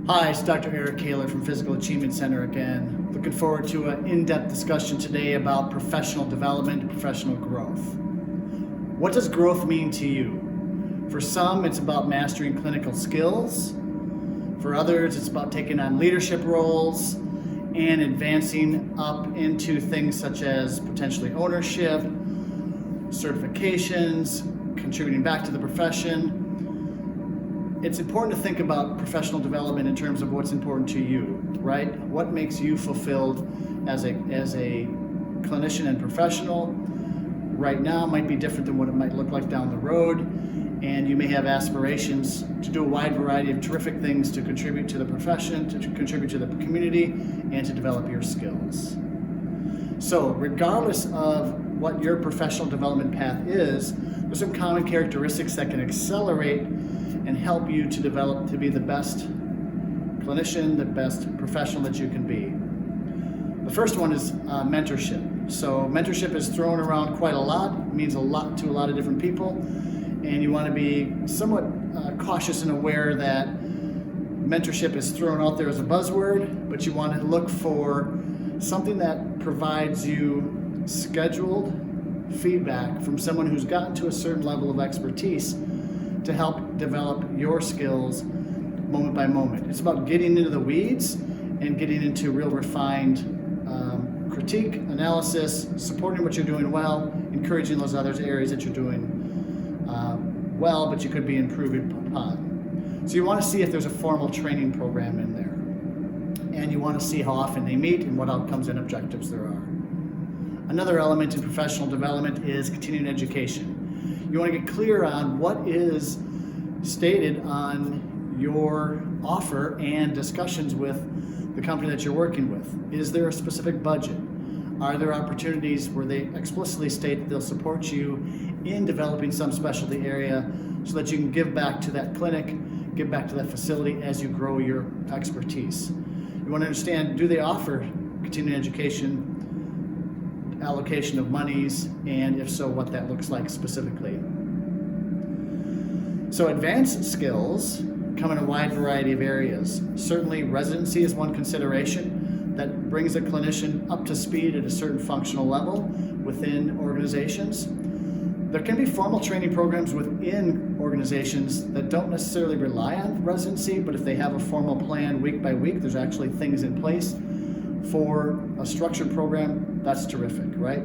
Hi, it's Dr. Eric Koehler from Physical Achievement Center again. Looking forward to an in-depth discussion today about professional development and professional growth. What does growth mean to you? For some, it's about mastering clinical skills. For others, it's about taking on leadership roles and advancing up into things such as potentially ownership, certifications, contributing back to the profession. It's important to think about professional development in terms of what's important to you, right? What makes you fulfilled as a clinician and professional right now might be different than what it might look like down the road, and you may have aspirations to do a wide variety of terrific things to contribute to the profession, to contribute to the community, and to develop your skills. So regardless of what your professional development path is, there's some common characteristics that can accelerate and help you to develop to be the best clinician, the best professional that you can be. The first one is mentorship. So mentorship is thrown around quite a lot. It means a lot to a lot of different people, and you want to be somewhat cautious and aware that mentorship is thrown out there as a buzzword, but you want to look for something that provides you scheduled feedback from someone who's gotten to a certain level of expertise to help develop your skills moment by moment. It's about getting into the weeds and getting into real refined critique, analysis, supporting what you're doing well, encouraging those other areas that you're doing well, but you could be improving upon. So you want to see if there's a formal training program in there. And you want to see how often they meet and what outcomes and objectives there are. Another element in professional development is continuing education. You want to get clear on what is stated on your offer and discussions with the company that you're working with. Is there a specific budget? Are there opportunities where they explicitly state that they'll support you in developing some specialty area so that you can give back to that clinic, give back to that facility as you grow your expertise? You want to understand, do they offer continuing education, allocation of monies, and if so, what that looks like specifically. So advanced skills come in a wide variety of areas. Certainly residency is one consideration that brings a clinician up to speed at a certain functional level within organizations. There can be formal training programs within organizations that don't necessarily rely on residency, but if they have a formal plan week by week, there's actually things in place for a structured program. That's terrific, right?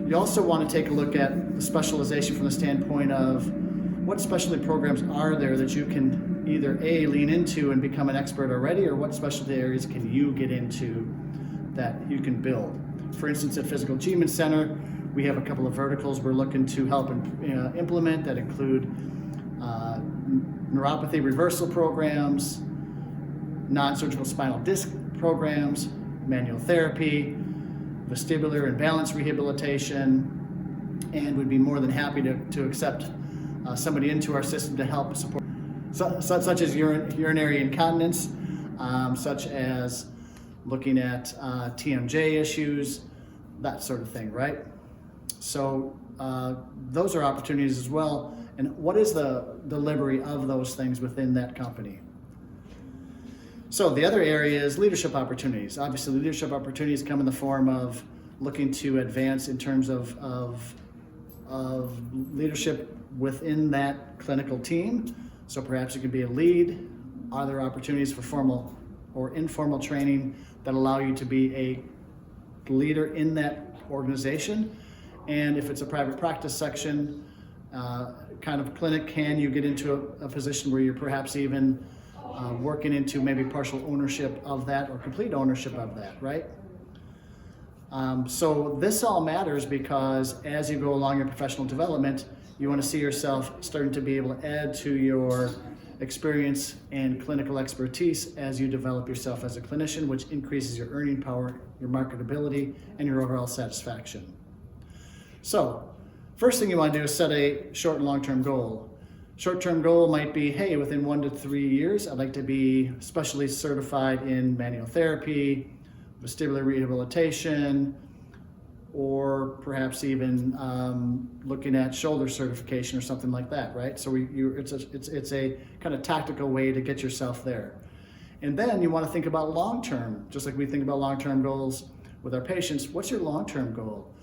You also want to take a look at the specialization from the standpoint of what specialty programs are there that you can either A, lean into and become an expert already, or what specialty areas can you get into that you can build. For instance, at Physical Achievement Center, we have a couple of verticals we're looking to help implement that include neuropathy reversal programs, non-surgical spinal disc programs, manual therapy, vestibular and balance rehabilitation, and would be more than happy to accept somebody into our system to help support, such as urinary incontinence, such as looking at TMJ issues, that sort of thing, right? So those are opportunities as well. And what is the delivery of those things within that company? So the other area is leadership opportunities. Obviously, leadership opportunities come in the form of looking to advance in terms of leadership within that clinical team. So perhaps you could be a lead. Are there opportunities for formal or informal training that allow you to be a leader in that organization? And if it's a private practice section, kind of clinic, can you get into a position where you're perhaps even working into maybe partial ownership of that or complete ownership of that, right? So this all matters because as you go along your professional development, you want to see yourself starting to be able to add to your experience and clinical expertise as you develop yourself as a clinician, which increases your earning power, your marketability, and your overall satisfaction. So first thing you want to do is set a short and long-term goal. Short-term goal might be, hey, within 1 to 3 years, I'd like to be specially certified in manual therapy, vestibular rehabilitation, or perhaps even looking at shoulder certification or something like that, right? So it's a kind of tactical way to get yourself there. And then you want to think about long-term, just like we think about long-term goals with our patients. What's your long-term goal?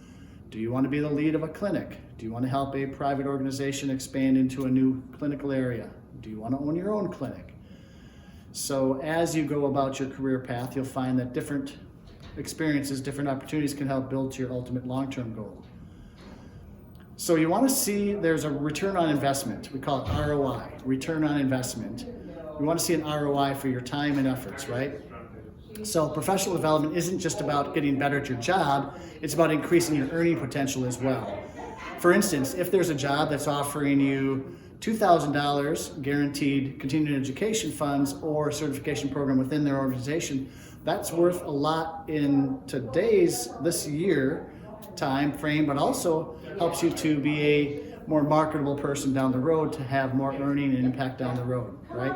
Do you want to be the lead of a clinic? Do you want to help a private organization expand into a new clinical area? Do you want to own your own clinic? So as you go about your career path, you'll find that different experiences, different opportunities can help build to your ultimate long-term goal. So you want to see there's a return on investment. We call it ROI, return on investment. We want to see an ROI for your time and efforts, right? So professional development isn't just about getting better at your job, it's about increasing your earning potential as well. For instance, if there's a job that's offering you $2,000 guaranteed continuing education funds or a certification program within their organization, that's worth a lot in this year time frame, but also helps you to be a more marketable person down the road, to have more earning and impact down the road, right?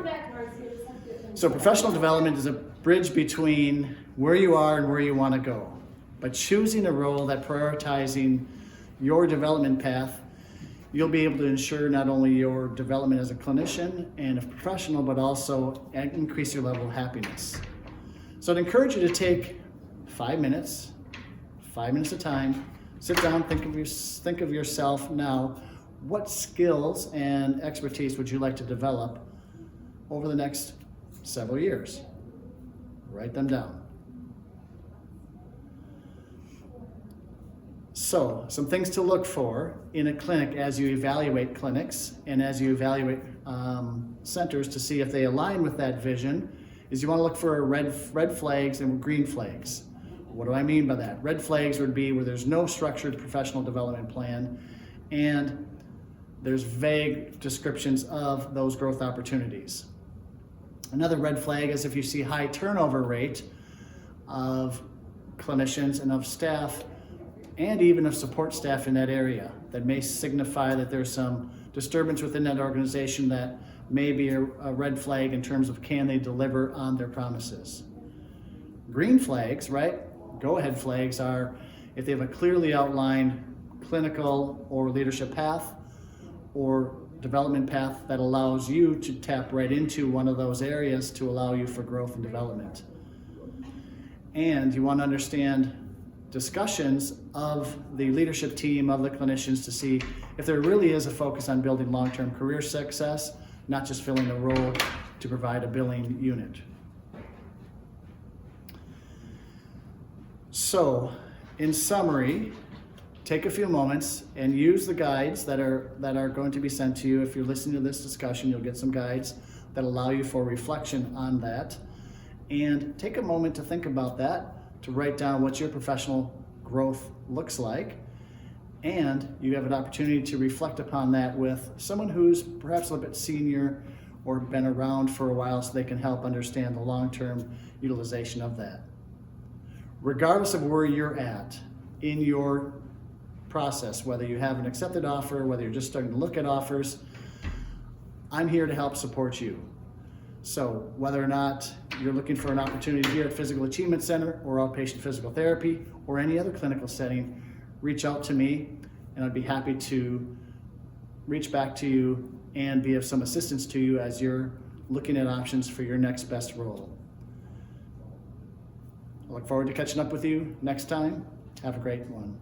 So professional development is a bridge between where you are and where you want to go. By choosing a role that prioritizing your development path, you'll be able to ensure not only your development as a clinician and a professional, but also increase your level of happiness. So I'd encourage you to take 5 minutes at a time, sit down, think of yourself now. What skills and expertise would you like to develop over the next several years? Write them down. So, some things to look for in a clinic as you evaluate clinics and as you evaluate centers to see if they align with that vision is you want to look for red flags and green flags. What do I mean by that? Red flags would be where there's no structured professional development plan and there's vague descriptions of those growth opportunities. Another red flag is if you see high turnover rate of clinicians and of staff and even of support staff in that area. That may signify that there's some disturbance within that organization that may be a red flag in terms of can they deliver on their promises. Green flags, right? Go-ahead flags are if they have a clearly outlined clinical or leadership path or development path that allows you to tap right into one of those areas to allow you for growth and development. And you want to understand discussions of the leadership team, of the clinicians, to see if there really is a focus on building long-term career success, not just filling a role to provide a billing unit. So, in summary, take a few moments and use the guides that are going to be sent to you. If you're listening to this discussion, you'll get some guides that allow you for reflection on that. And take a moment to think about that, to write down what your professional growth looks like. And you have an opportunity to reflect upon that with someone who's perhaps a little bit senior or been around for a while so they can help understand the long-term utilization of that. Regardless of where you're at in your process, whether you have an accepted offer, whether you're just starting to look at offers, I'm here to help support you. So whether or not you're looking for an opportunity here at Physical Achievement Center or outpatient physical therapy or any other clinical setting, reach out to me and I'd be happy to reach back to you and be of some assistance to you as you're looking at options for your next best role. I look forward to catching up with you next time. Have a great one.